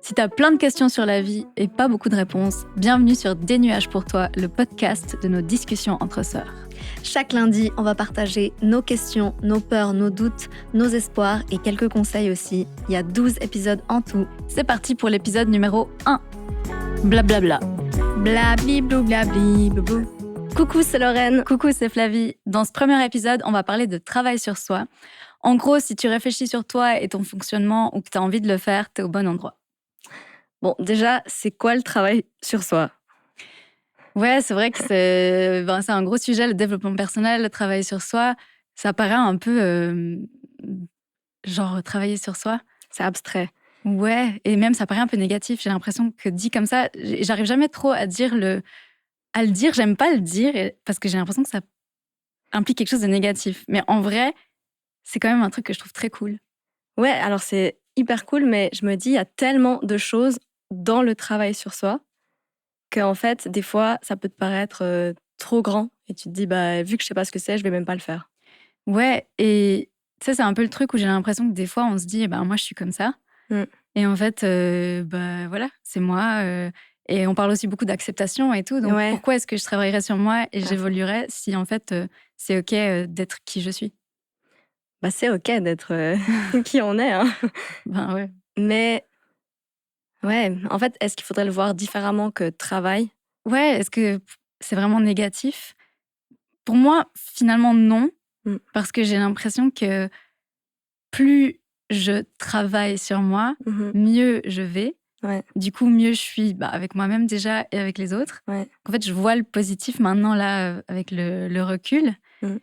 Si t'as plein de questions sur la vie et pas beaucoup de réponses, bienvenue sur Des nuages pour toi, le podcast de nos discussions entre sœurs. Chaque lundi, on va partager nos questions, nos peurs, nos doutes, nos espoirs et quelques conseils aussi. Il y a 12 épisodes en tout. C'est parti pour l'épisode numéro 1. Blablabla. Blabli blou blabli boubou. Coucou, c'est Lorraine. Coucou, c'est Flavie. Dans ce premier épisode, on va parler de travail sur soi. En gros, si tu réfléchis sur toi et ton fonctionnement ou que tu as envie de le faire, t'es au bon endroit. Bon, déjà, c'est quoi le travail sur soi ? Ouais, c'est vrai que c'est un gros sujet, le développement personnel, le travail sur soi. Ça paraît un peu genre travailler sur soi. C'est abstrait. Ouais, et même ça paraît un peu négatif. J'ai l'impression que dit comme ça, j'arrive jamais trop à le dire. J'aime pas le dire parce que j'ai l'impression que ça implique quelque chose de négatif. Mais en vrai, c'est quand même un truc que je trouve très cool. Ouais, alors c'est hyper cool, mais je me dis, il y a tellement de choses dans le travail sur soi qu'en fait, des fois, ça peut te paraître trop grand. Et tu te dis, vu que je sais pas ce que c'est, je vais même pas le faire. Ouais, et ça, c'est un peu le truc où j'ai l'impression que des fois, on se dit, moi, je suis comme ça. Et en fait, voilà, c'est moi. Et on parle aussi beaucoup d'acceptation et tout. Donc, Ouais. pourquoi est-ce que je travaillerais sur moi et fond. j'évoluerais si, en fait, c'est OK d'être qui je suis? C'est OK d'être qui on est, hein. Ben ouais. Mais ouais, en fait, est-ce qu'il faudrait le voir différemment que travail? Ouais, est-ce que c'est vraiment négatif? Pour moi, finalement, non. Parce que j'ai l'impression que plus je travaille sur moi, mieux je vais. Ouais. Du coup, mieux je suis avec moi-même déjà et avec les autres. Ouais. En fait, je vois le positif maintenant, là, avec le recul. Mmh.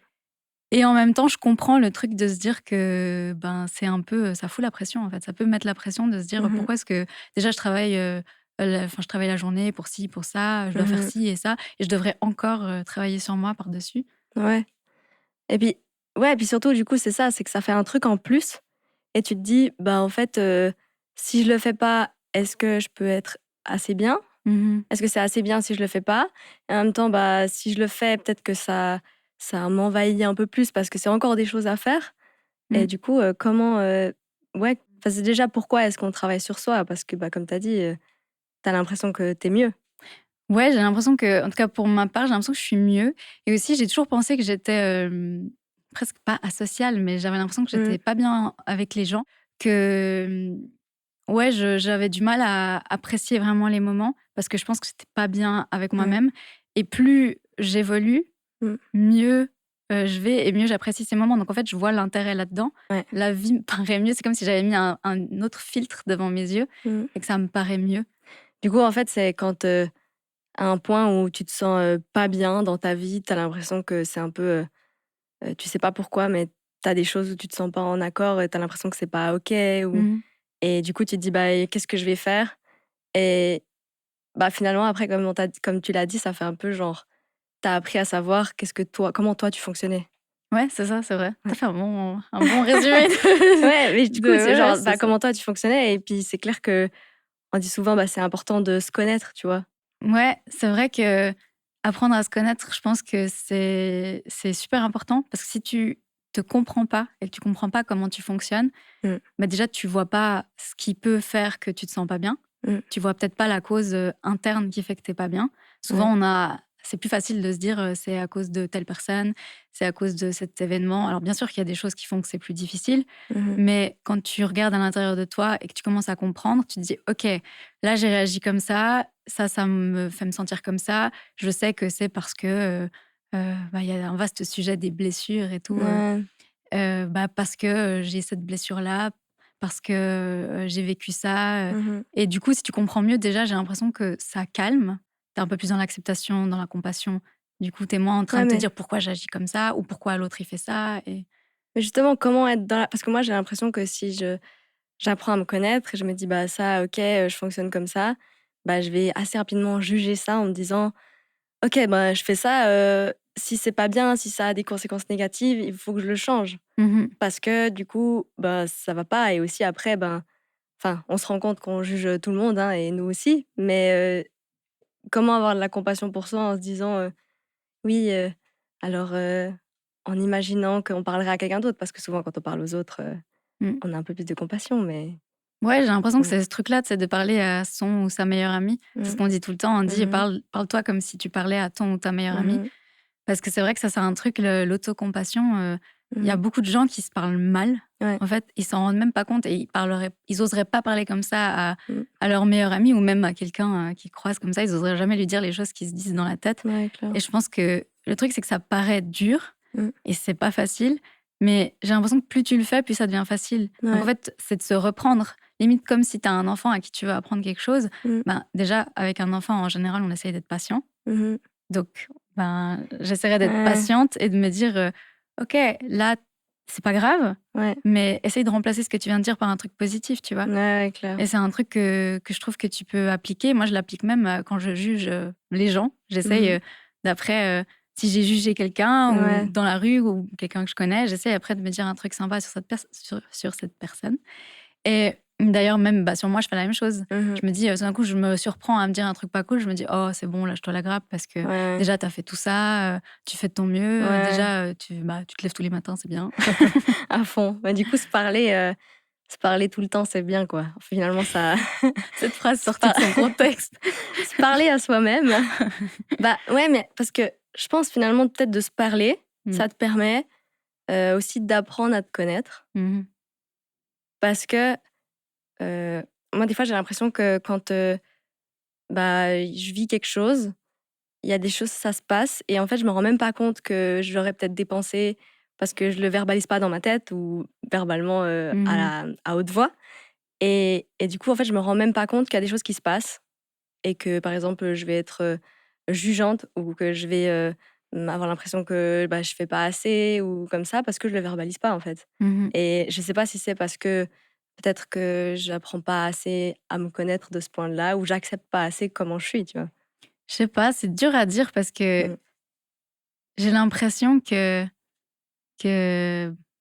Et en même temps, je comprends le truc de se dire que c'est un peu... Ça fout la pression, en fait. Ça peut mettre la pression de se dire pourquoi est-ce que... Déjà, je travaille la journée pour ci, pour ça. Je dois faire ci et ça. Et je devrais encore travailler sur moi par-dessus. Ouais. Et puis surtout, du coup, c'est ça, c'est que ça fait un truc en plus. Et tu te dis, en fait, si je le fais pas, est-ce que je peux être assez bien? Est-ce que c'est assez bien si je le fais pas? Et en même temps, si je le fais, peut-être que ça m'envahit un peu plus parce que c'est encore des choses à faire. Et du coup, comment, ouais, c'est déjà pourquoi est-ce qu'on travaille sur soi? Parce que, comme tu as dit, tu as l'impression que tu es mieux. Ouais, j'ai l'impression que, en tout cas pour ma part, j'ai l'impression que je suis mieux. Et aussi, j'ai toujours pensé que j'étais presque pas asociale, mais j'avais l'impression que j'étais pas bien avec les gens. Que, ouais, j'avais du mal à apprécier vraiment les moments parce que je pense que j'étais pas bien avec moi-même. Et plus j'évolue, mieux je vais et mieux j'apprécie ces moments. Donc en fait, je vois l'intérêt là-dedans. Ouais. La vie me paraît mieux. C'est comme si j'avais mis un autre filtre devant mes yeux et que ça me paraît mieux. Du coup, en fait, c'est quand, à un point où tu te sens, pas bien dans ta vie, tu as l'impression que c'est un peu, tu sais pas pourquoi, mais tu as des choses où tu te sens pas en accord et tu as l'impression que c'est pas OK et du coup, tu te dis: qu'est-ce que je vais faire?» Et finalement, après, comme tu l'as dit, ça fait un peu genre, tu as appris à savoir comment toi tu fonctionnais. Ouais, c'est ça, c'est vrai. T'as fait un bon résumé. Ouais, mais du coup, c'est ouais, genre, c'est ça. comment toi tu fonctionnais et puis c'est clair qu'on dit souvent, c'est important de se connaître, tu vois? Ouais, c'est vrai que apprendre à se connaître, je pense que c'est super important parce que si tu te comprends pas et que tu comprends pas comment tu fonctionnes, déjà tu vois pas ce qui peut faire que tu te sens pas bien. Tu vois peut-être pas la cause interne qui fait que t'es pas bien. Souvent, c'est plus facile de se dire c'est à cause de telle personne, c'est à cause de cet événement. Alors bien sûr qu'il y a des choses qui font que c'est plus difficile, mais quand tu regardes à l'intérieur de toi et que tu commences à comprendre, tu te dis ok, là j'ai réagi comme ça me fait me sentir comme ça. Je sais que c'est parce que il y a un vaste sujet des blessures et tout. Ouais. Parce que j'ai cette blessure-là, parce que j'ai vécu ça. Et du coup, si tu comprends mieux, déjà, j'ai l'impression que ça calme. T'es un peu plus dans l'acceptation, dans la compassion. Du coup, t'es moins en train Ouais, de te mais dire pourquoi j'agis comme ça ou pourquoi l'autre il fait ça. Et... mais justement, comment être dans la parce que moi, j'ai l'impression que si j'apprends à me connaître et je me dis: ça, OK, je fonctionne comme ça», je vais assez rapidement juger ça en me disant: «OK, je fais ça, si c'est pas bien, si ça a des conséquences négatives, il faut que je le change». Parce que du coup, ça va pas et aussi après, on se rend compte qu'on juge tout le monde, hein, et nous aussi, mais comment avoir de la compassion pour soi en se disant, «Oui, alors, en imaginant qu'on parlerait à quelqu'un d'autre», parce que souvent quand on parle aux autres, Mm. on a un peu plus de compassion, mais Ouais, j'ai l'impression que Mm. c'est ce truc-là, de parler à son ou sa meilleure amie. C'est ce Mm. qu'on dit tout le temps. On dit Mhm. parle-toi comme si tu parlais à ton ou ta meilleure amie. Mhm. Parce que c'est vrai que ça, c'est un truc, l'autocompassion. Il y a Mhm. beaucoup de gens qui se parlent mal. Ouais. En fait, ils s'en rendent même pas compte et ils oseraient pas parler comme ça Mm. à leur meilleure amie ou même à quelqu'un qu'ils croisent comme ça. Ils oseraient jamais lui dire les choses qui se disent dans la tête. Ouais, clair. Et je pense que le truc, c'est que ça paraît dur Mm. et c'est pas facile. Mais j'ai l'impression que plus tu le fais, plus ça devient facile. Donc Ouais. en fait, c'est de se reprendre. Limite comme si tu as un enfant à qui tu veux apprendre quelque chose. Mm. Ben, déjà, avec un enfant, en général, on essaye d'être patient. Mhm. Donc, ben, j'essaierai d'être Ouais. patiente et de me dire, OK, là, c'est pas grave, Ouais. mais essaye de remplacer ce que tu viens de dire par un truc positif, tu vois. Ouais, clair. Et c'est un truc que je trouve que tu peux appliquer. Moi, je l'applique même quand je juge les gens. J'essaye Mhm. d'après, si j'ai jugé quelqu'un ou Ouais. dans la rue ou quelqu'un que je connais, j'essaie après de me dire un truc sympa sur cette personne. Et d'ailleurs, même sur moi, je fais la même chose. Mhm. Je me dis, tout d'un coup, je me surprends à me dire un truc pas cool. Je me dis, oh, c'est bon, lâche-toi la grappe parce que Ouais. déjà, tu as fait tout ça, tu fais de ton mieux. Ouais. Déjà, tu te lèves tous les matins, c'est bien. À fond. Bah, du coup, se parler tout le temps, c'est bien, quoi. Finalement, ça. Cette phrase sortie de son contexte. Se parler à soi-même. Bah ouais, mais parce que je pense finalement peut-être de se parler, ça te permet aussi d'apprendre à te connaître. Mhm. Parce que moi, des fois, j'ai l'impression que quand je vis quelque chose, il y a des choses, ça se passe, et en fait, je me rends même pas compte que je l'aurais peut-être dépensé parce que je le verbalise pas dans ma tête ou verbalement Mhm. à haute voix. Et du coup, en fait, je me rends même pas compte qu'il y a des choses qui se passent et que, par exemple, je vais être jugeante ou que je vais avoir l'impression que je fais pas assez ou comme ça parce que je le verbalise pas, en fait. Mhm. Et je sais pas si c'est parce que peut-être que j'apprends pas assez à me connaître de ce point-là ou j'accepte pas assez comment je suis, tu vois. Je sais pas, c'est dur à dire parce que Mm. j'ai l'impression que...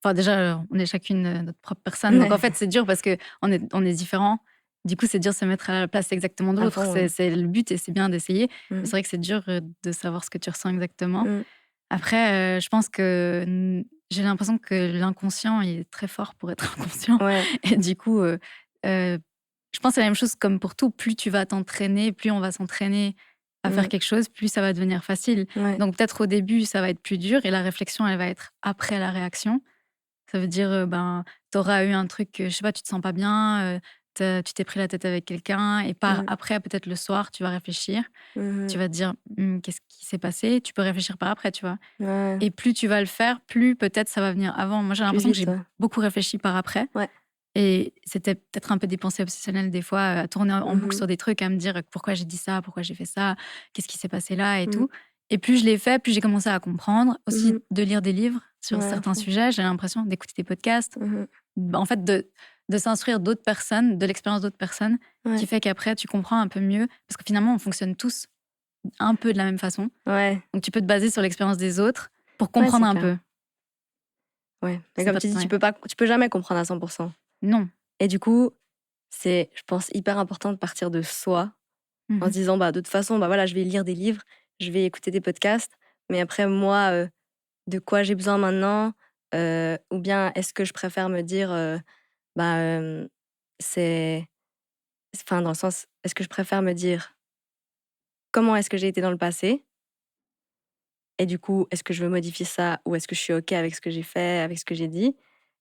Enfin, déjà, on est chacune notre propre personne. Donc, en fait, c'est dur parce qu'on est différents. Du coup, c'est dur de se mettre à la place exactement de À l'autre. fond, ouais. C'est le but et c'est bien d'essayer. Mais Mm. c'est vrai que c'est dur de savoir ce que tu ressens exactement. Mm. Après, je pense que j'ai l'impression que l'inconscient il est très fort pour être inconscient. Ouais. Et du coup, je pense que c'est la même chose comme pour tout. Plus tu vas t'entraîner, plus on va s'entraîner à faire Mm. quelque chose, plus ça va devenir facile. Ouais. Donc peut-être au début, ça va être plus dur et la réflexion, elle va être après la réaction. Ça veut dire, tu auras eu un truc, je sais pas, tu te sens pas bien, tu t'es pris la tête avec quelqu'un et par Mm. après, peut-être le soir, tu vas réfléchir. Tu Mhm. vas te dire: Qu'est-ce qui s'est passé ?» Tu peux réfléchir par après, tu vois? Ouais. Et plus tu vas le faire, plus peut-être ça va venir avant. Moi, j'ai Plus l'impression que vite, j'ai ouais. beaucoup réfléchi par après Ouais. et c'était peut-être un peu des pensées obsessionnelles des fois, à tourner en boucle Mhm. sur des trucs, à me dire: «Pourquoi j'ai dit ça? Pourquoi j'ai fait ça? Qu'est-ce qui s'est passé là?» et Mm. tout. Et plus je l'ai fait, plus j'ai commencé à comprendre. Aussi Mhm. de lire des livres sur Ouais, à certains fond. sujets, j'ai l'impression d'écouter des podcasts. Mhm. En fait, de s'instruire d'autres personnes, de l'expérience d'autres personnes, Ouais. qui fait qu'après tu comprends un peu mieux. Parce que finalement, on fonctionne tous un peu de la même façon. Ouais. Donc tu peux te baser sur l'expérience des autres pour Ouais, comprendre c'est un clair. peu. Ouais. Mais C'est comme pas tu dis, ouais. tu peux jamais comprendre à 100%. Non. Et du coup, c'est, je pense, hyper important de partir de soi en se Mmh. disant, de toute façon, voilà, je vais lire des livres, je vais écouter des podcasts, mais après, moi, de quoi j'ai besoin maintenant, ou bien est-ce que je préfère me dire, bah, c'est, enfin, dans le sens, est-ce que je préfère me dire comment est-ce que j'ai été dans le passé, et du coup, est-ce que je veux modifier ça, ou est-ce que je suis OK avec ce que j'ai fait, avec ce que j'ai dit,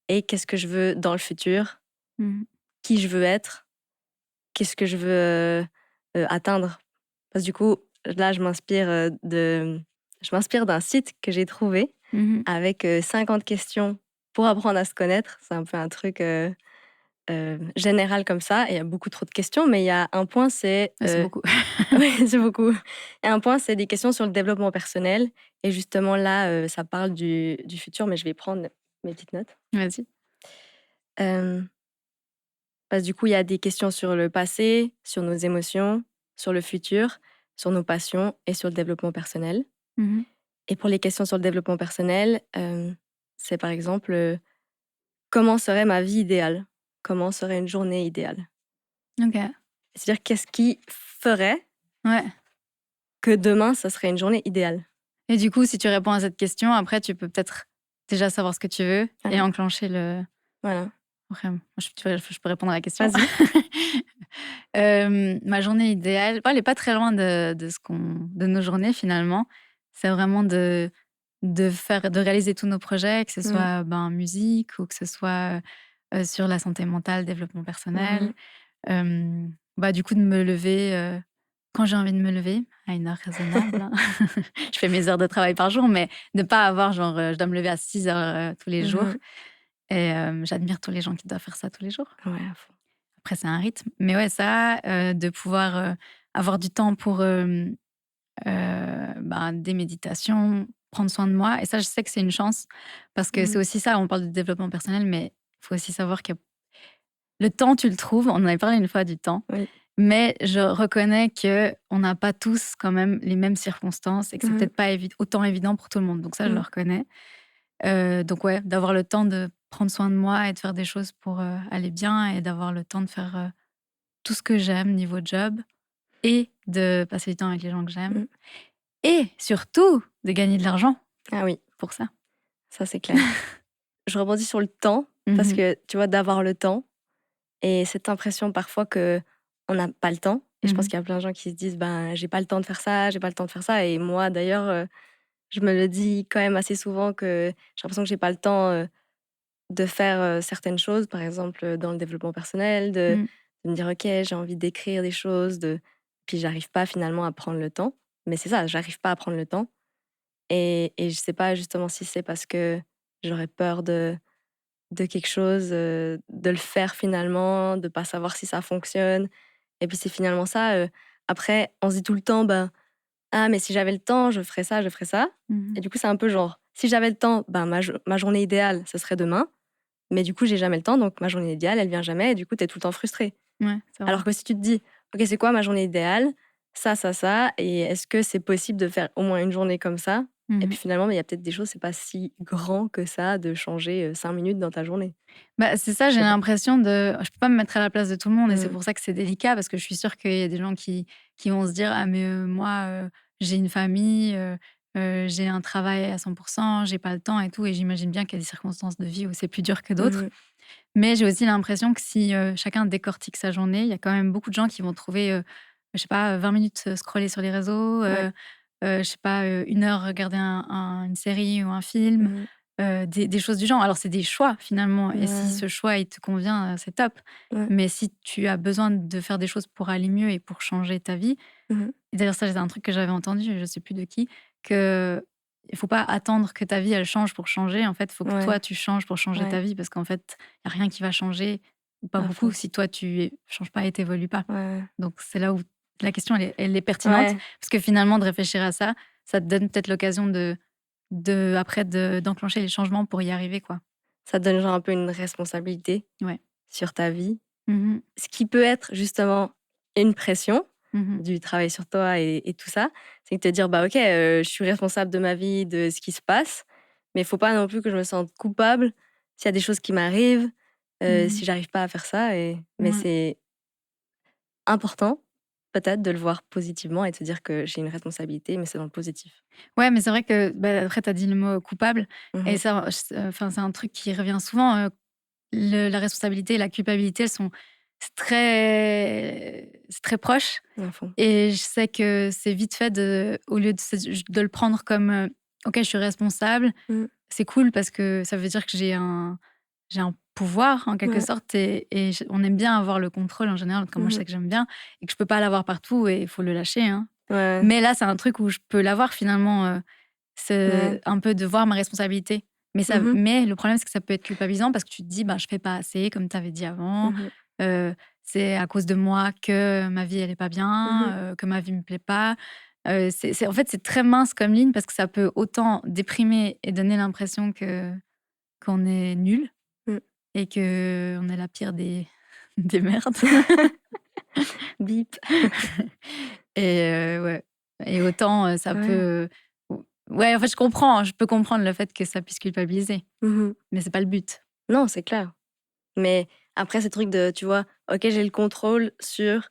et qu'est-ce que je veux dans le futur, Mmh. qui je veux être, qu'est-ce que je veux atteindre. Parce que du coup, là, je m'inspire d'un site que j'ai trouvé Mmh. avec 50 questions pour apprendre à se connaître. C'est un peu un truc général comme ça. Et il y a beaucoup trop de questions, mais il y a un point, c'est... Ouais, c'est beaucoup. oui, c'est beaucoup. Et un point, c'est des questions sur le développement personnel. Et justement, là, ça parle du futur, mais je vais prendre mes petites notes. Vas-y. Euh, Parce que du coup, il y a des questions sur le passé, sur nos émotions, sur le futur, sur nos passions et sur le développement personnel. Mmh. Et pour les questions sur le développement personnel, c'est par exemple, comment serait ma vie idéale? Comment serait une journée idéale? OK. C'est-à-dire qu'est-ce qui ferait Ouais. que demain, ça serait une journée idéale? Et du coup, si tu réponds à cette question, après, tu peux peut-être déjà savoir ce que tu veux et Voilà, enclencher le... voilà. Vraiment. Je peux répondre à la question. Vas-y. Ma journée idéale, elle est pas très loin de nos journées finalement. C'est vraiment de réaliser tous nos projets, que ce Mmh. soit, musique ou que ce soit, sur la santé mentale, développement personnel. Mmh. Du coup de me lever, quand j'ai envie de me lever, à une heure raisonnable, hein. Je fais mes heures de travail par jour, mais ne pas avoir genre, je dois me lever à 6 heures tous les jours Mmh. et j'admire tous les gens qui doivent faire ça tous les jours. Ouais, à fond. Après c'est un rythme, mais ouais ça, de pouvoir, avoir du temps pour, des méditations, prendre soin de moi et ça je sais que c'est une chance parce que c'est Mmh. aussi ça, on parle de développement personnel, mais il faut aussi savoir que le temps tu le trouves, on en avait parlé une fois du temps, Oui. mais je reconnais qu'on n'a pas tous quand même les mêmes circonstances et que c'est Mmh. peut-être pas autant évident pour tout le monde, donc ça je le Mmh. reconnais. Donc ouais, d'avoir le temps de prendre soin de moi et de faire des choses pour, aller bien et d'avoir le temps de faire, tout ce que j'aime niveau job et de passer du temps avec les gens que j'aime Mmh. et surtout de gagner de l'argent Ah oui, pour ça. ça c'est clair. Je rebondis sur le temps parce Mmh. que, tu vois, d'avoir le temps et cette impression parfois que on n'a pas le temps et je pense Mmh. qu'il y a plein de gens qui se disent: «Ben, j'ai pas le temps de faire ça, j'ai pas le temps de faire ça» et moi d'ailleurs, je me le dis quand même assez souvent que j'ai l'impression que j'ai pas le temps, de faire, certaines choses. Par exemple, dans le développement personnel, Mmh. de me dire: «OK, j'ai envie d'écrire des choses», puis j'arrive pas finalement à prendre le temps. Mais c'est ça, j'arrive pas à prendre le temps et je sais pas justement si c'est parce que j'aurais peur de quelque chose, de le faire finalement, de pas savoir si ça fonctionne et puis c'est finalement ça, après on se dit tout le temps: «Ben, ah mais si j'avais le temps, je ferais ça, je ferais ça» Mmh. et du coup, c'est un peu genre, si j'avais le temps, ben, ma journée idéale, ce serait demain, mais du coup, j'ai jamais le temps, donc ma journée idéale, elle vient jamais et du coup, tu es tout le temps frustré. Ouais, c'est vrai. Alors que si tu te dis: «OK, c'est quoi ma journée idéale? Ça et est-ce que c'est possible de faire au moins une journée comme ça?» et puis Mmh. finalement, mais il y a peut-être des choses, c'est pas si grand que ça de changer, 5 minutes dans ta journée. C'est ça, Je j'ai sais pas. l'impression je peux pas me mettre à la place de tout le monde et c'est Mmh. pour ça que c'est délicat parce que je suis sûre qu'il y a des gens qui vont se dire: «Ah mais, moi, j'ai une famille, j'ai un travail à 100%, j'ai pas le temps et tout» et j'imagine bien qu'il y a des circonstances de vie où c'est plus dur que d'autres. Mmh. Mais j'ai aussi l'impression que si, chacun décortique sa journée, il y a quand même beaucoup de gens qui vont trouver, je sais pas, 20 minutes, scroller sur les réseaux, Ouais. je sais pas, 1 heure regarder une série ou un film, Mmh. des choses du genre. Alors c'est des choix finalement et si Ouais, ce choix il te convient, c'est top. ouais. Mais si tu as besoin de faire des choses pour aller mieux et pour changer ta vie Mmh. et d'ailleurs ça c'est un truc que j'avais entendu, je sais plus de qui, que il faut pas attendre que ta vie elle change pour changer. En fait, il faut que Ouais, toi tu changes pour changer ouais, ta vie parce qu'en fait, il y a rien qui va changer ou pas à beaucoup fond. si toi tu changes pas et tu pas. Ouais, Donc c'est là où la question elle est pertinente ouais, parce que finalement de réfléchir à ça, ça te donne peut-être l'occasion d'enclencher les changements pour y arriver, quoi. ça te donne genre un peu une responsabilité Ouais. sur ta vie, Mmh. ce qui peut être justement une pression Mmh. du travail sur toi et tout ça. C'est de te dire: «Bah, OK, je suis responsable de ma vie, de ce qui se passe, mais il faut pas non plus que je me sente coupable s'il y a des choses qui m'arrivent, Mmh. si j'arrive pas à faire ça» mais Ouais. c'est important peut-être de le voir positivement et de se dire que j'ai une responsabilité, mais c'est dans le positif. Ouais, mais c'est vrai que, après tu as dit le mot coupable et Mmh. ça, enfin, c'est un truc qui revient souvent, la responsabilité et la culpabilité, elles sont c'est très proche À fond. et je sais que c'est vite fait au lieu de le prendre comme, «OK, je suis responsable», Mmh. c'est cool parce que ça veut dire que j'ai un pouvoir en quelque Ouais. sorte et on aime bien avoir le contrôle en général, en tout cas moi je Mmh. sais que j'aime bien et que je peux pas l'avoir partout et il faut le lâcher, hein. Ouais, Mais là, c'est un truc où je peux l'avoir finalement, ouais. c'est un peu de voir ma responsabilité. Mmh mh. Mais le problème, c'est que ça peut être culpabilisant parce que tu te dis: «Bah, je fais pas assez», comme tu avais dit avant, Mmh. heu, «C'est à cause de moi que ma vie, elle est pas Mmh. bien, que ma vie me plaît pas». C'est en fait, c'est très mince comme ligne parce que ça peut autant déprimer et donner l'impression qu'on est nul Mmh. et qu'on est la pire des des merdes. Bip. Et ouais et autant, ça Ouais. peut ouais, en fait, je peux comprendre le fait que ça puisse culpabiliser, Mmh. mais c'est pas le but. Non, c'est clair. Mais après ces trucs de, tu vois, OK, j'ai le contrôle sur,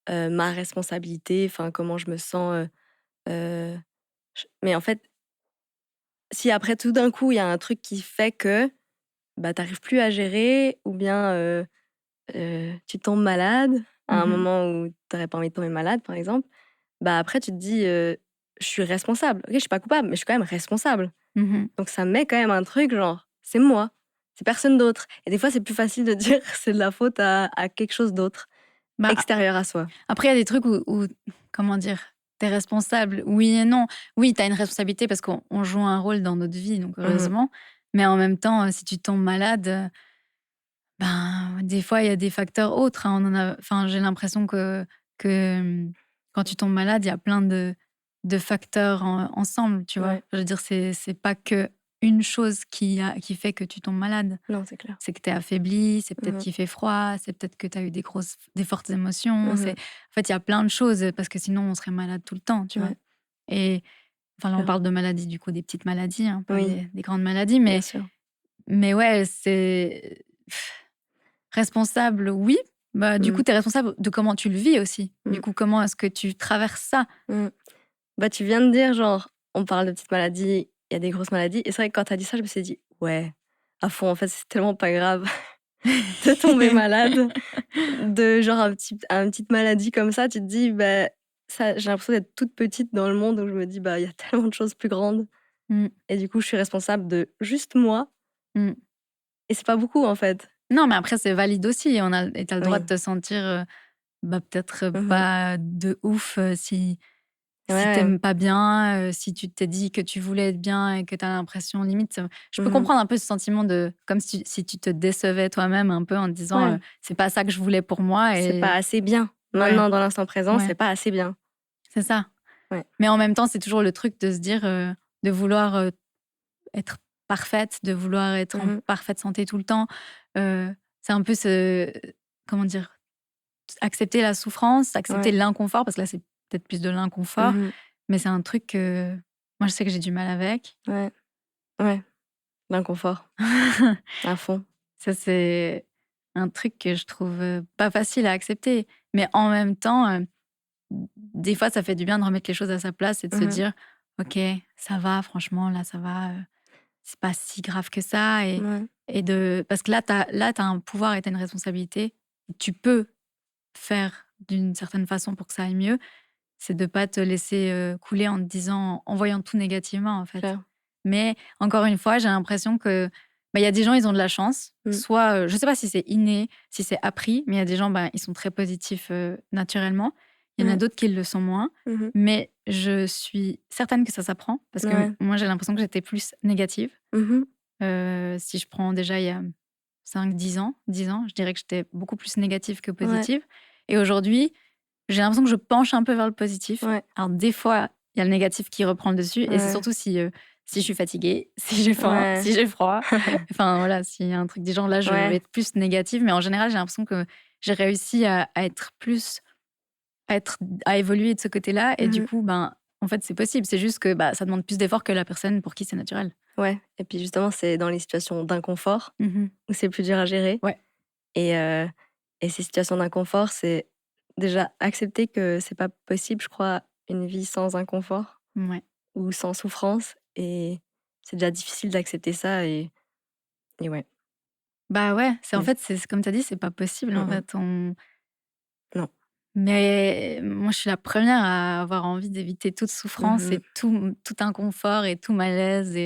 ma responsabilité, enfin comment je me sens, heu, mais en fait, si après tout d'un coup, il y a un truc qui fait que, bah, t'arrives plus à gérer ou bien tu tombes malade à un Mmh. moment où t'aurais pas envie de tomber malade, par exemple, bah, après tu te dis, «Je suis responsable. OK, je suis pas coupable, mais je suis quand même responsable». Mmh. Donc ça met quand même un truc genre: «C'est moi, c'est personne d'autre» et des fois, c'est plus facile de dire que c'est de la faute à quelque chose d'autre, Bah, extérieur à soi. après il y a des trucs où comment dire? Tu responsable, oui et non. Oui, tu as une responsabilité parce qu'on joue un rôle dans notre vie, donc Mmh. heureusement. Mais en même temps, si tu tombes malade, ben, des fois, il y a des facteurs autres, hein. Enfin, j'ai l'impression que, quand tu tombes malade, il y a plein de facteurs ensemble, tu vois? Ouais. Je veux dire, c'est pas que une chose qui fait que tu tombes malade. Non, c'est clair. C'est que tu es affaibli, c'est peut-être Mmh mh. qu'il fait froid, c'est peut-être que tu as eu des fortes émotions. Mmh. En fait, il y a plein de choses, parce que sinon on serait malade tout le temps, tu vois? Ouais, Et enfin, là, on clair. parle de maladies, du coup, des petites maladies, hein, pas Oui, des grandes maladies, bien sûr. mais ouais, c'est responsable, oui. Bah, du Mmh. coup, tu es responsable de comment tu le vis aussi. Du Mmh. coup, comment est-ce que tu traverses ça? Mmh. Bah, tu viens de dire, genre, on parle de petites maladies, il y a des grosses maladies et c'est vrai que quand tu as dit ça, je me suis dit: «Ouais, à fond, en fait, c'est tellement pas grave de tomber malade». De genre un petite maladie comme ça, tu te dis: «Bah, ça» j'ai l'impression d'être toute petite dans le monde où je me dis: «Bah, il y a tellement de choses plus grandes» Mmh, et du coup, je suis responsable de juste moi mmh. et c'est pas beaucoup, en fait. Non, mais après, c'est valide aussi. Et tu as le droit Oui. de te sentir, bah, peut-être, Mmh. pas de ouf, si Ouais. t'aimes pas bien, si tu t'es dit que tu voulais être bien et que tu as l'impression limite, je peux Mmh. comprendre un peu ce sentiment de comme si tu te décevais toi-même un peu en te disant, Ouais, «C'est pas ça que je voulais pour moi» c'est pas et assez bien. ouais, Maintenant, dans l'instant présent, ouais, c'est pas assez bien. c'est ça. Ouais. Mais en même temps, c'est toujours le truc de se dire, de vouloir, être parfaite, de vouloir être en Mmh. parfaite santé tout le temps. C'est un peu comment dire? Accepter la souffrance, accepter Ouais. l'inconfort, parce que là, c'est peut-être plus de l'inconfort, Mmh. mais c'est un truc que moi, je sais que j'ai du mal avec. Ouais. Ouais. L'inconfort, à fond. Ça, c'est un truc que je trouve, pas facile à accepter. Mais en même temps, des fois, ça fait du bien de remettre les choses à sa place et de se Mmh. dire: «OK, ça va, franchement, là, ça va, c'est pas si grave que ça» Ouais. parce que là, tu as un pouvoir et tu as une responsabilité. Tu peux faire d'une certaine façon pour que ça aille mieux. C'est de pas te laisser, couler en te disant en voyant tout négativement, en fait. Clair. Mais encore une fois, j'ai l'impression que, bah, il y a des gens, ils ont de la chance. Mmh. Soit, je sais pas si c'est inné, si c'est appris, mais il y a des gens, bah, ils sont très positifs, naturellement. Il y en a Ouais. d'autres qui le sont moins. Mmh. Mais je suis certaine que ça s'apprend parce que Ouais. moi, j'ai l'impression que j'étais plus négative. Mmh. Si je prends déjà il y a 5, 10 ans, je dirais que j'étais beaucoup plus négative que Ouais. positive. Et aujourd'hui, j'ai l'impression que je penche un peu vers le positif. Ouais. Alors des fois, il y a le négatif qui reprend le dessus et c'est Ouais. surtout si je suis fatiguée, si j'ai faim, Ouais. si j'ai froid. Enfin voilà, s'il y a un truc du genre là, je vais Ouais. être plus négative. Mais en général, j'ai l'impression que j'ai réussi à être plus à être à évoluer de ce côté-là et du Mmh. coup, ben, en fait, c'est possible. C'est juste que, bah, ça demande plus d'efforts que la personne pour qui c'est naturel. Ouais et puis justement, c'est dans les situations d'inconfort Mmh. où c'est plus dur à gérer Ouais, et heu et ces situations d'inconfort, c'est déjà accepter que c'est pas possible, je crois, une vie sans inconfort ouais. ou sans souffrance et c'est déjà difficile d'accepter ça et ouais. Bah, ouais, en Mais fait, c'est comme tu as dit, c'est pas possible, en mmh mh. fait. Non. Mais moi, je suis la première à avoir envie d'éviter toute souffrance Mmh. et tout inconfort et tout malaise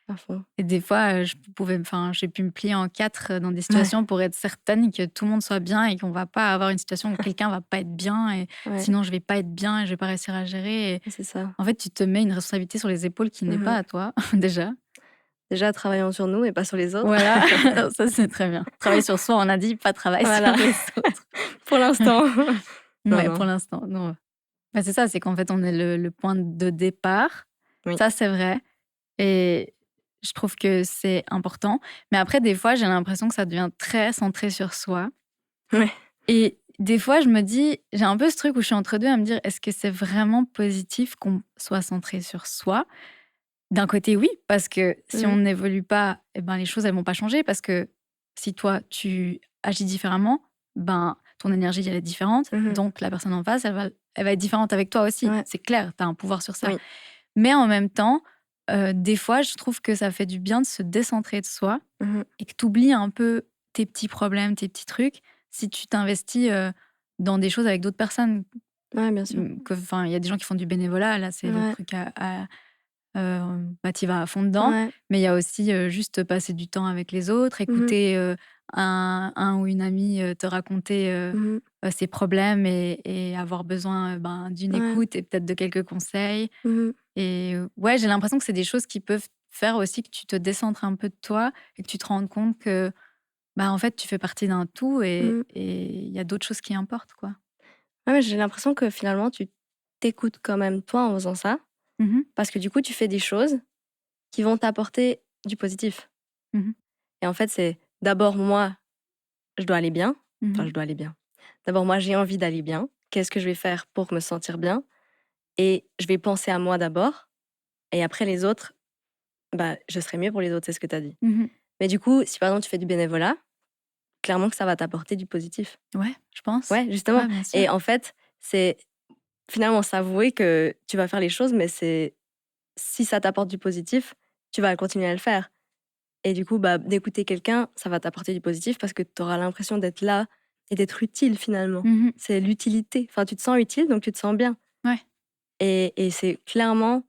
À fond. et des fois, j'ai pu me plier en 4 dans des Ouais, situations pour être certaine que tout le monde soit bien et qu'on va pas avoir une situation où quelqu'un va pas être bien et ouais, sinon je vais pas être bien et je vais pas réussir à gérer et c'est ça. en fait, tu te mets une responsabilité sur les épaules qui n'est pas Mmh. à toi, déjà. Déjà travaillons sur nous et pas sur les autres. Voilà, ça, c'est très bien. Travail sur soi, on a dit, pas travail sur Voilà, les autres. pour l'instant. Non, Ouais, pour non. l'instant, non. Bah, c'est ça, c'est qu'en fait, on est le point de départ. Oui. Ça, c'est vrai et je trouve que c'est important. Mais après, des fois, j'ai l'impression que ça devient très centré sur soi Ouais. et des fois, je me dis j'ai un peu ce truc où je suis entre 2 à me dire: «Est-ce que c'est vraiment positif qu'on soit centré sur soi?» D'un côté, oui, parce que si on Mmh. n'évolue pas et ben, les choses, elles vont pas changer parce que si toi, tu agis différemment, ben, ton énergie, elle est différente. Mmh. Donc la personne en face, elle va être différente avec toi aussi. Ouais. C'est clair, tu as un pouvoir sur ça. Oui. Mais en même temps, des fois, je trouve que ça fait du bien de se décentrer de soi Mmh. et que tu oublies un peu tes petits problèmes, tes petits trucs, si tu t'investis dans des choses avec d'autres personnes. Ouais, bien sûr. Enfin, il y a des gens qui font du bénévolat, là, c'est le Ouais, truc bah, tu vas à fond dedans. ouais. Mais il y a aussi juste passer du temps avec les autres, Mmh. écouter un ou une amie te raconter Mmh. ses problèmes et avoir besoin d'une Ouais. écoute et peut-être de quelques conseils. Mmh. Et ouais, j'ai l'impression que c'est des choses qui peuvent faire aussi que tu te décentres un peu de toi et que tu te rendes compte que en fait, tu fais partie d'un tout et Mmh. il y a d'autres choses qui importent, quoi. Ouais, mais j'ai l'impression que finalement, tu t'écoutes quand même toi en faisant ça, Mmh. parce que du coup, tu fais des choses qui vont t'apporter du positif. Mmh. Et en fait, c'est d'abord moi, je dois aller bien. Enfin, Mmh. je dois aller bien. D'abord moi, j'ai envie d'aller bien. Qu'est-ce que je vais faire pour me sentir bien? Et je vais penser à moi d'abord et après les autres, bah, je serai mieux pour les autres, c'est ce que tu as dit. Mmh. Mais du coup, si par exemple tu fais du bénévolat, clairement que ça va t'apporter du positif. Ouais, je pense. Ouais, justement. Ouais, bien sûr. Et en fait, c'est finalement s'avouer que tu vas faire les choses, mais c'est si ça t'apporte du positif, tu vas continuer à le faire. Et du coup, bah, d'écouter quelqu'un, ça va t'apporter du positif parce que tu auras l'impression d'être là et d'être utile finalement. Mmh. C'est l'utilité. Enfin, tu te sens utile, donc tu te sens bien. Ouais. Et c'est clairement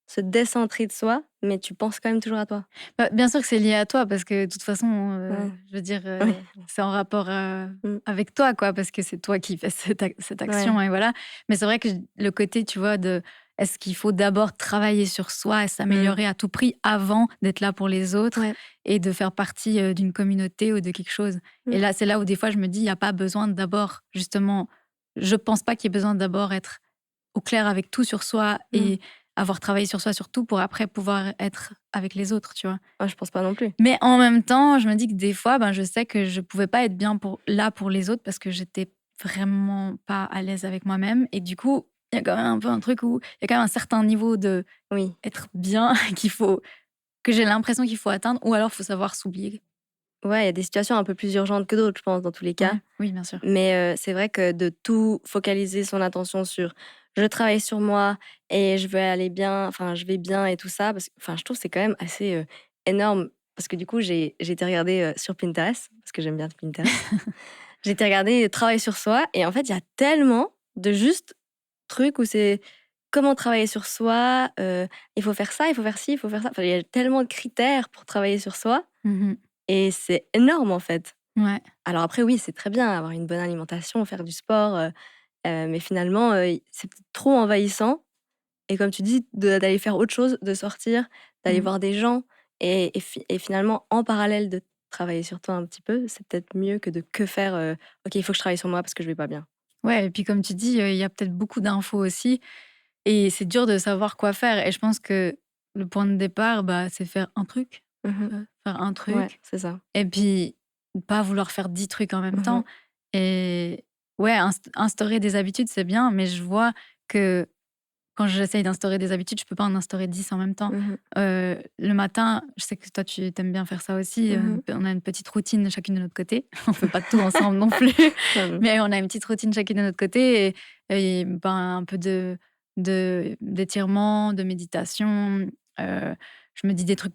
se décentrer de soi, mais tu penses quand même toujours à toi. Bah, bien sûr que c'est lié à toi parce que de toute façon, Ouais. je veux dire, Oui. c'est en rapport, Mmh. avec toi, quoi, parce que c'est toi qui fais cette Ouais. action et voilà. Mais c'est vrai que le côté, tu vois, de est-ce qu'il faut d'abord travailler sur soi et Mmh. s'améliorer à tout prix avant d'être là pour les autres Ouais. et de faire partie, d'une communauté ou de quelque chose? Et Mmh. là, c'est là où des fois je me dis: «Il y a pas besoin d'abord justement» je pense pas qu'il y ait besoin d'abord être au clair avec tout sur soi Mmh. et avoir travaillé sur soi surtout pour après pouvoir être avec les autres, tu vois? Ah, je pense pas non plus. Mais en même temps, je me dis que des fois, je sais que je pouvais pas être bien là pour les autres parce que j'étais vraiment pas à l'aise avec moi-même et du coup, il y a quand même un peu un truc où il y a quand même un certain niveau de Oui. être bien que j'ai l'impression qu'il faut atteindre ou alors faut savoir s'oublier. Ouais, il y a des situations un peu plus urgentes que d'autres, je pense, dans tous les cas. Ouais, oui, bien sûr. Mais c'est vrai que de tout focaliser son attention sur: «Je travaille sur moi et je vais aller bien, enfin, je vais bien» et tout ça, parce que enfin, je trouve que c'est quand même assez, énorme. Parce que du coup, j'ai été regarder, sur Pinterest, parce que j'aime bien Pinterest. J'ai été regarder, «Travail sur soi» et en fait, il y a tellement de juste trucs où c'est comment travailler sur soi, il faut faire ça, il faut faire ci, il faut faire ça. Enfin, il y a tellement de critères pour travailler sur soi Mmh. et c'est énorme, en fait. Ouais. Alors après, oui, c'est très bien, avoir une bonne alimentation, faire du sport, mais finalement, c'est peut-être trop envahissant et comme tu dis, d'aller faire autre chose, de sortir, d'aller Mmh. voir des gens et finalement, en parallèle de travailler sur toi un petit peu, c'est peut-être mieux que de que faire, «OK, il faut que je travaille sur moi parce que je vais pas bien». Ouais et puis comme tu dis, il y a peut-être beaucoup d'infos aussi et c'est dur de savoir quoi faire et je pense que le point de départ, c'est faire un truc, Mmh. faire un Ouais, truc c'est ça. et puis pas vouloir faire 10 trucs en même Mmh. temps et ouais, instaurer des habitudes, c'est bien, mais je vois que quand j'essaye d'instaurer des habitudes, je peux pas en instaurer 10 en même temps. Mmh. Le matin, je sais que toi, tu aimes bien faire ça aussi, Mmh. on a une petite routine chacune de notre côté. On fait pas tout ensemble non plus, Mmh. mais on a une petite routine chacune de notre côté et un peu d'étirement, de méditation, je me dis des trucs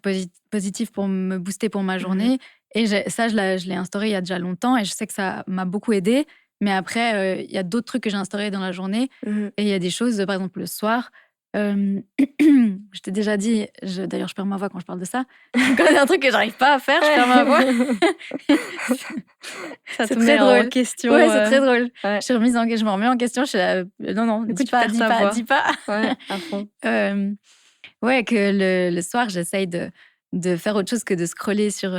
positifs pour me booster pour ma Mmh. journée et je l'ai instauré il y a déjà longtemps et je sais que ça m'a beaucoup aidée. Mais après, il y a d'autres trucs que j'ai instaurés dans la journée Mmh. et il y a des choses, par exemple le soir, je t'ai déjà dit, d'ailleurs je perds ma voix quand je parle de ça. Quand il y a un truc que j'arrive pas à faire, je perds ma voix. Ça C'est te très met en drôle. Ouais, question, c'est très drôle. ouais. Je me remets en question, je suis là: «Non, non, Du coup, dis tu pas, perds dis ta pas, voix. dis pas». Ouais, à fond. Hem, ouais, que le soir, j'essaye de faire autre chose que de scroller sur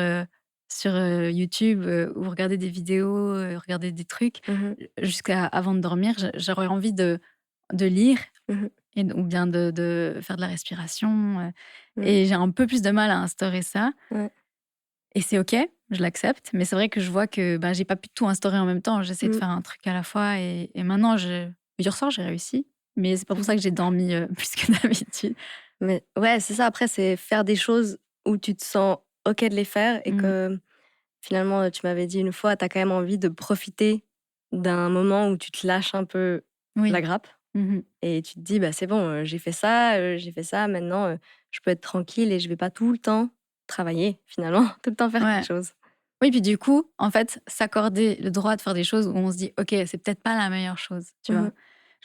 YouTube, ou regarder des vidéos, regarder des trucs, Mmh. jusqu'à avant de dormir. J'aurais envie de lire Mmh. ou bien de faire de la respiration, Mmh. et j'ai un peu plus de mal à instaurer ça Ouais. et c'est OK, je l'accepte, mais c'est vrai que je vois que, j'ai pas pu tout instaurer en même temps. J'essaie de Mmh. faire un truc à la fois et maintenant hier soir, j'ai réussi, mais c'est pas pour ça que j'ai dormi, plus que d'habitude. Mais ouais, c'est ça. Après, c'est faire des choses où tu te sens OK de les faire et Mmh. que finalement, tu m'avais dit une fois, tu as quand même envie de profiter d'un moment où tu te lâches un peu la Oui. grappe Mmh. et tu te dis: «Bah, c'est bon, j'ai fait ça, maintenant, je peux être tranquille et je vais pas tout le temps travailler, finalement, tout le temps faire quelque Ouais. chose. Oui, puis du coup, en fait, s'accorder le droit de faire des choses où on se dit, OK, c'est peut-être pas la meilleure chose, tu vois. Mhm,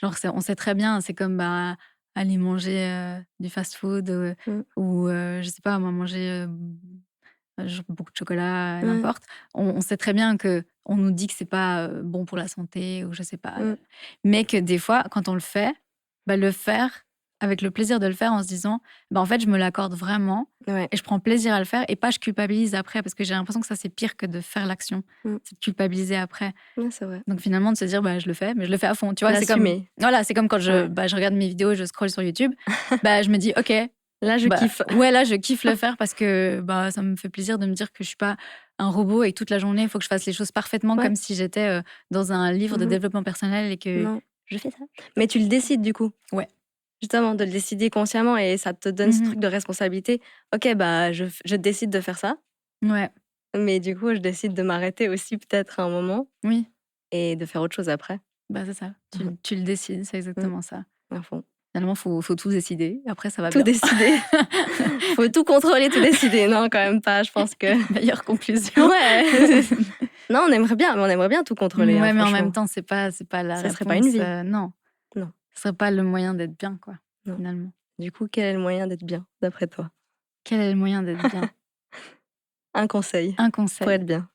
Genre, on sait très bien, c'est comme bah, aller manger du fast-food mhm, ou, je sais pas, moi, manger genre beaucoup de chocolat, ouais, n'importe. On sait très bien que on nous dit que c'est pas bon pour la santé ou je sais pas. mhm, Mais que des fois, quand on le fait, bah, le faire avec le plaisir de le faire en se disant, bah, en fait, je me l'accorde vraiment ouais, et je prends plaisir à le faire et pas je culpabilise après parce que j'ai l'impression que ça, c'est pire que de faire l'action. mhm. C'est de culpabiliser après. Ouais, c'est vrai. Donc finalement, de se dire, bah, je le fais, mais je le fais à fond. Tu vois, c'est comme, L'assumer. voilà, c'est comme quand Ouais. je regarde mes vidéos et je scrolle sur YouTube. Bah, je me dis, OK, Là, je bah, kiffe. ouais, là, je kiffe le faire parce que bah, ça me fait plaisir de me dire que je suis pas un robot et que toute la journée, il faut que je fasse les choses parfaitement Ouais. comme si j'étais dans un livre de Mhm. développement personnel et que Non, je fais ça. Mais tu le décides du coup. ouais. Justement, de le décider consciemment et ça te donne ce Mhm. truc de responsabilité. Ok, bah je décide de faire ça, Ouais, mais du coup, je décide de m'arrêter aussi peut-être un moment oui, et de faire autre chose après. bah, c'est ça. Mhm. Tu le décides, c'est Mhm. exactement ça. À fond. Finalement, faut tout décider. Après, ça va Tout bien. décider. Faut tout contrôler, tout décider. Non, quand même pas. Je pense que. Meilleure conclusion. Ouais. Non, on aimerait bien tout contrôler, hein, Ouais, mais en même franchement. temps, c'est pas la Ça serait pas une réponse. vie. Non, Non, ce serait pas le moyen d'être bien, quoi, non. finalement. Du coup, quel est le moyen d'être bien, d'après toi? Quel est le moyen d'être bien? Un conseil Un pour conseil. être bien.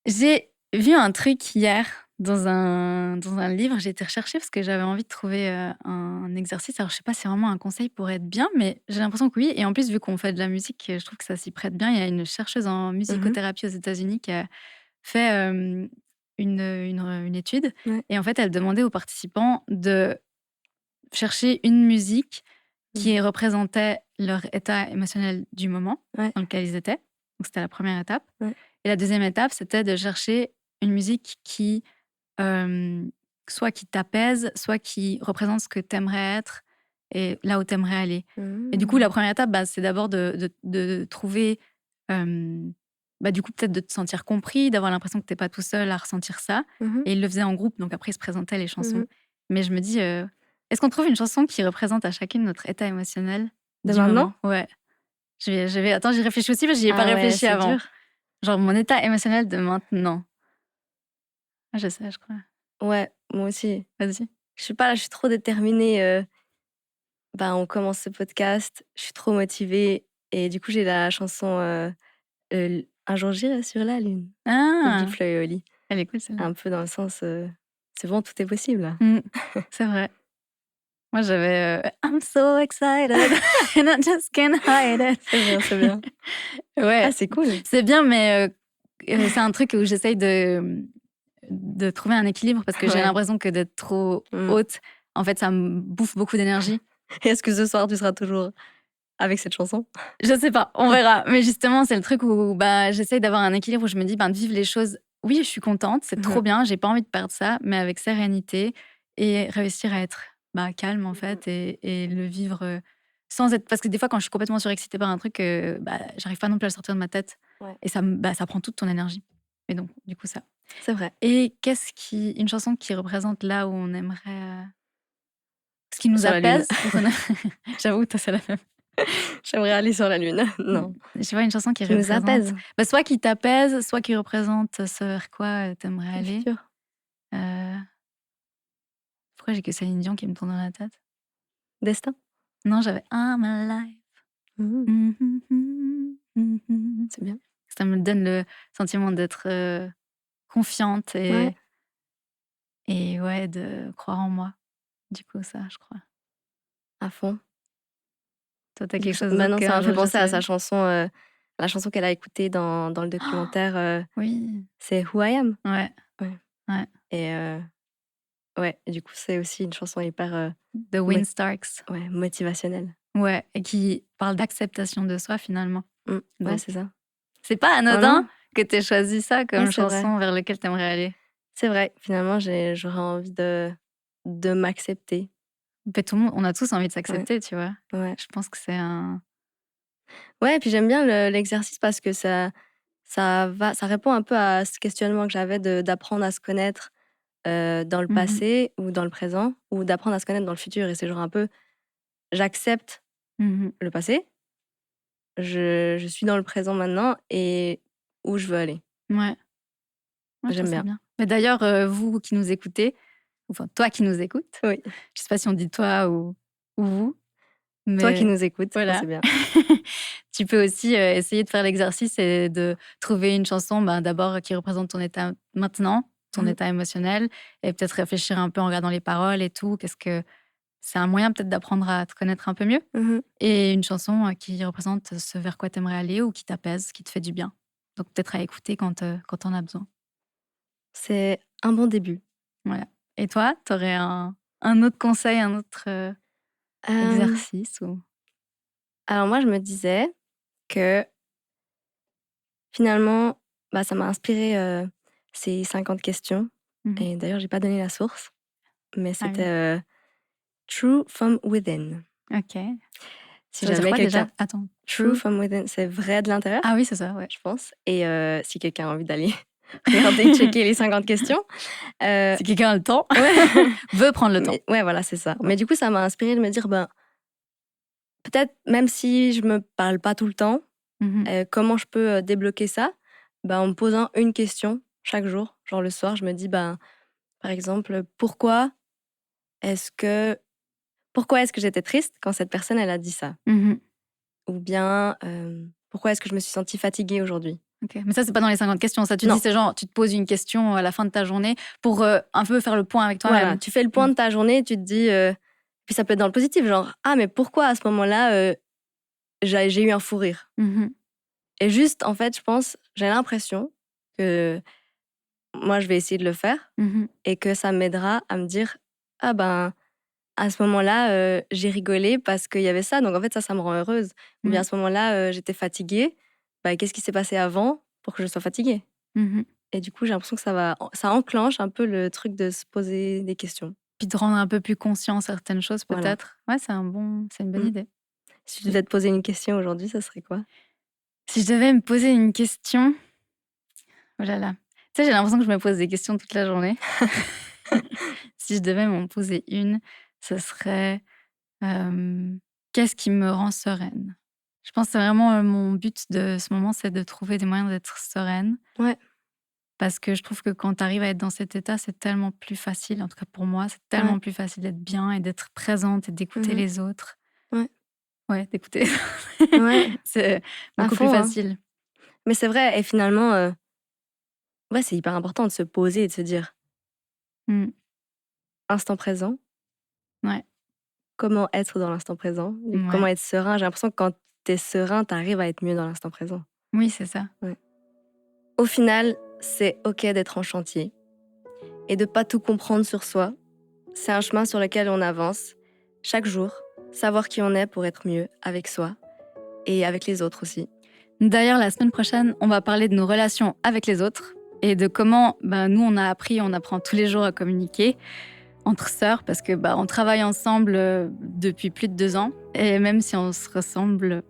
J'ai vu un truc hier dans un livre. J'ai été rechercher parce que j'avais envie de trouver un exercice. Alors, je sais pas si c'est vraiment un conseil pour être bien, mais j'ai l'impression que oui. Et en plus, vu qu'on fait de la musique, je trouve que ça s'y prête bien. Il y a une chercheuse en Mhm. musicothérapie aux États-Unis qui a fait une étude. Ouais. Et en fait, elle demandait aux participants de chercher une musique qui Mhm. représentait leur état émotionnel du moment Ouais. dans lequel ils étaient. Donc, c'était la première étape. Ouais. Et la deuxième étape, c'était de chercher une musique qui, soit qui t'apaise, soit qui représente ce que tu aimerais être et là où tu aimerais aller. Et du coup, la Mhm. première étape, bah, c'est d'abord de trouver, bah, du coup, peut-être de te sentir compris, d'avoir l'impression que tu n'es pas tout seul à ressentir ça. Mhm. Et ils le faisaient en groupe, donc après, ils se présentaient les chansons. Mhm. Mais je me dis, est-ce qu'on trouve une chanson qui représente à chacune notre état émotionnel De du maintenant? moment? Ouais. Attends, j'y réfléchis aussi parce que j'y ai pas Ah ouais, réfléchi c'est avant. dur. Genre mon état émotionnel de maintenant. Ah, je sais, je crois. Ouais, moi aussi. Vas-y. Je suis pas là, je suis trop déterminée. Bah, on commence ce podcast, je suis trop motivée et du coup, j'ai la chanson Un jour j'irai sur la lune de Big Ah! Flo et Oli. Elle est cool celle-là. Un peu dans le sens c'est bon, tout est possible là. Mmh. C'est vrai. Moi, j'avais, I'm so excited and I just can't hide it. C'est bien, c'est bien. Ah, Ouais, c'est cool. c'est bien, mais c'est un truc où j'essaye de trouver un équilibre parce que j'ai Ouais. l'impression que d'être trop Mm. haute, en fait, ça me bouffe beaucoup d'énergie. Et est-ce que ce soir, tu seras toujours avec cette chanson? Je sais pas, on verra. Mais justement, c'est le truc où bah, j'essaye d'avoir un équilibre où je me dis, ben, de vivre les choses. Oui, je suis contente, c'est trop Mhm. bien, j'ai pas envie de perdre ça, mais avec sérénité et réussir à être bah, calme en Mhm. fait et le vivre sans être. Parce que des fois, quand je suis complètement surexcitée par un truc, bah, j'arrive pas non plus à le sortir de ma tête Ouais, et bah, ça prend toute ton énergie. Et donc, du coup, ça. c'est vrai. Et une chanson qui représente là où on aimerait. Ce qui nous Sur la lune. apaise. J'avoue, toi, c'est la même. J'aimerais aller sur la lune. Non. Je vois une chanson qui Qui nous représente, apaise. bah, soit qui t'apaise, soit qui représente ce vers quoi t'aimerais Le aller. futur. Euh, Pourquoi j'ai que Céline Dion qui me tourne dans la tête? Destin. Non, j'avais I'm alive. Mhm. Mhm, mhm, mhm. C'est bien. Ça me donne le sentiment d'être confiante Ouais, et ouais, de croire en moi. Du coup, ça, je crois. à fond. Toi, t'as Du coup, quelque chose d'autre maintenant, ça qu'un m'a fait jour penser à sa j'essaierai? chanson, la chanson qu'elle a écoutée dans le documentaire, Oui. c'est Who I Am. Ouais, Ouais. ouais. Et ouais, et du coup, c'est aussi une chanson hyper The mot- Wind Starks. ouais, motivationnelle. Ouais, et qui parle d'acceptation de soi finalement. Mm. Ouais, Donc, c'est ça. c'est pas Non, anodin non, que tu aies choisi ça ouais, comme c'est vrai. chanson vers lequel tu aimerais aller. C'est vrai. Finalement, j'aurais envie de m'accepter. Mais tout le monde, on a tous envie de Ouais, s'accepter, tu vois. ouais. Je pense que c'est un. Ouais, et puis j'aime bien l'exercice parce que ça répond un peu à ce questionnement que j'avais d'apprendre à se connaître dans le Mhm. passé ou dans le présent, ou d'apprendre à se connaître dans le futur. Et c'est genre un peu, j'accepte le passé. Je suis dans le présent maintenant et où je veux aller. Ouais. Ouais, je J'aime trouve ça bien. bien. Mais d'ailleurs, vous qui nous écoutez, enfin toi qui nous écoutes, Oui. je sais pas si on dit toi ou vous, Toi qui mais nous écoutes, voilà. c'est bien. Tu peux aussi essayer de faire l'exercice et de trouver une chanson d'abord qui représente ton état maintenant, ton état émotionnel, et peut-être réfléchir un peu en regardant les paroles et tout. Qu'est-ce que c'est un moyen peut-être d'apprendre à te connaître un peu mieux. Et une chanson qui représente ce vers quoi tu aimerais aller ou qui t'apaise, qui te fait du bien. Donc peut-être à écouter quand t'en as besoin. C'est un bon début. Voilà. Et toi, tu aurais un autre conseil, un autre exercice ou... Alors moi, je me disais que finalement, ça m'a inspiré ces 50 questions. Et d'ailleurs, j'ai pas donné la source, mais c'était True from Within. Ok. Si Ça veut dire jamais quoi quelqu'un... déjà? Attends. True from Within, c'est vrai de l'intérieur, Ah oui, c'est ça, ouais. je pense. Et si quelqu'un a envie d'aller regarder, checker les 50 questions... Si quelqu'un a le temps, Ouais. veut prendre le temps. Ouais, voilà, c'est ça. Mais du coup, ça m'a inspiré de me dire, peut-être même si je me parle pas tout le temps, comment je peux débloquer ça en me posant une question chaque jour. Genre le soir, je me dis, par exemple, pourquoi est-ce que j'étais triste quand cette personne, elle a dit ça? Ou bien, pourquoi est-ce que je me suis sentie fatiguée aujourd'hui? Ok. Mais ça, c'est pas dans les 50 questions. Ça, tu Non. dis, c'est genre, tu te poses une question à la fin de ta journée pour un peu faire le point avec toi-même. Voilà, tu fais le point de ta journée, tu te dis... Puis ça peut être dans le positif, genre, ah, mais pourquoi à ce moment-là, j'ai eu un fou rire? Et juste, en fait, je pense, j'ai l'impression que moi, je vais essayer de le faire et que ça m'aidera à me dire, ah à ce moment-là, j'ai rigolé parce qu'il y avait ça, donc en fait, ça me rend heureuse. Ou bien à ce moment-là, j'étais fatiguée, qu'est-ce qui s'est passé avant pour que je sois fatiguée? Et du coup, j'ai l'impression que ça enclenche un peu le truc de se poser des questions. Puis de rendre un peu plus conscient certaines choses, peut-être. Voilà. Ouais, c'est une bonne idée. Si tu devais te poser une question aujourd'hui, ça serait quoi? Si je devais me poser une question... Oh là là. Tu sais, j'ai l'impression que je me pose des questions toute la journée. Si je devais m'en poser une, ce serait qu'est-ce qui me rend sereine? Je pense que c'est vraiment mon but de ce moment, c'est de trouver des moyens d'être sereine. Ouais. Parce que je trouve que quand tu arrives à être dans cet état, c'est tellement plus facile, en tout cas pour moi, c'est tellement plus facile d'être bien et d'être présente et d'écouter les autres. Ouais, d'écouter. Ouais. C'est À beaucoup fond, plus facile. Mais c'est vrai, et finalement, c'est hyper important de se poser et de se dire instant présent. Ouais. Comment être dans l'instant présent? Comment être serein? J'ai l'impression que quand t'es serein, t'arrives à être mieux dans l'instant présent. Oui, c'est ça. Ouais. Au final, c'est OK d'être en chantier et de pas tout comprendre sur soi. C'est un chemin sur lequel on avance chaque jour, savoir qui on est pour être mieux avec soi et avec les autres aussi. D'ailleurs, la semaine prochaine, on va parler de nos relations avec les autres et de comment nous, on apprend tous les jours à communiquer entre sœurs parce que on travaille ensemble depuis plus de 2 ans et même si on se ressemble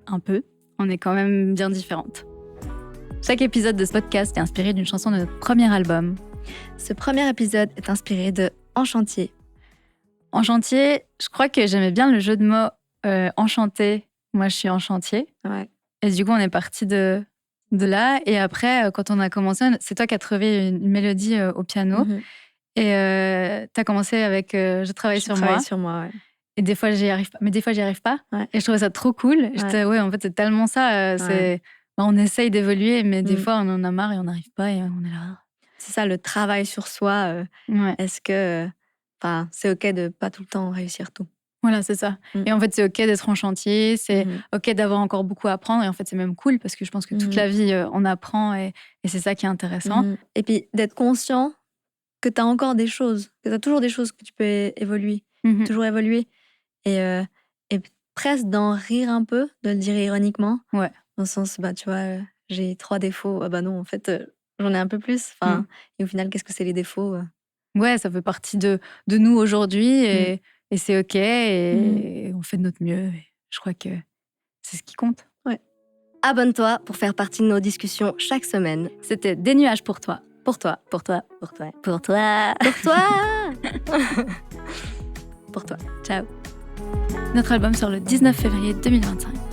un peu, on est quand même bien différentes. Chaque épisode de ce podcast est inspiré d'une chanson de notre premier album. Ce premier épisode est inspiré de En chantier. En chantier, je crois que j'aimais bien le jeu de mots enchanté. Moi, je suis en chantier. Ouais. Et du coup, on est parti de là. Et après, quand on a commencé, c'est toi qui as trouvé une mélodie au piano. Et tu as commencé avec Je travaille sur moi. Ouais. Et des fois, j'y arrive pas. Mais des fois, j'y arrive pas. Ouais. Et je trouvais ça trop cool. Et j'étais, en fait, c'est tellement ça. On essaye d'évoluer, mais des fois, on en a marre et on n'arrive pas. Et on est là. C'est ça, le travail sur soi. Est-ce que c'est OK de pas tout le temps réussir tout? Voilà, c'est ça. Et en fait, c'est OK d'être en chantier, c'est OK d'avoir encore beaucoup à apprendre. Et en fait, c'est même cool parce que je pense que toute la vie, on apprend et c'est ça qui est intéressant. Et puis, d'être conscient que tu as encore des choses, que tu as toujours des choses que tu peux évoluer, toujours évoluer. Et presque d'en rire un peu, de le dire ironiquement. Ouais. Dans le sens, tu vois, j'ai 3 défauts. Ah non, en fait, j'en ai un peu plus. Et au final, qu'est-ce que c'est les défauts? Ouais, ça fait partie de nous aujourd'hui et c'est OK et on fait de notre mieux. Et je crois que c'est ce qui compte. Ouais. Abonne-toi pour faire partie de nos discussions chaque semaine. C'était Des nuages pour toi. Pour toi. Pour toi. Pour toi. Pour toi. Pour toi. Pour toi. Ciao. Notre album sort le 19 février 2025.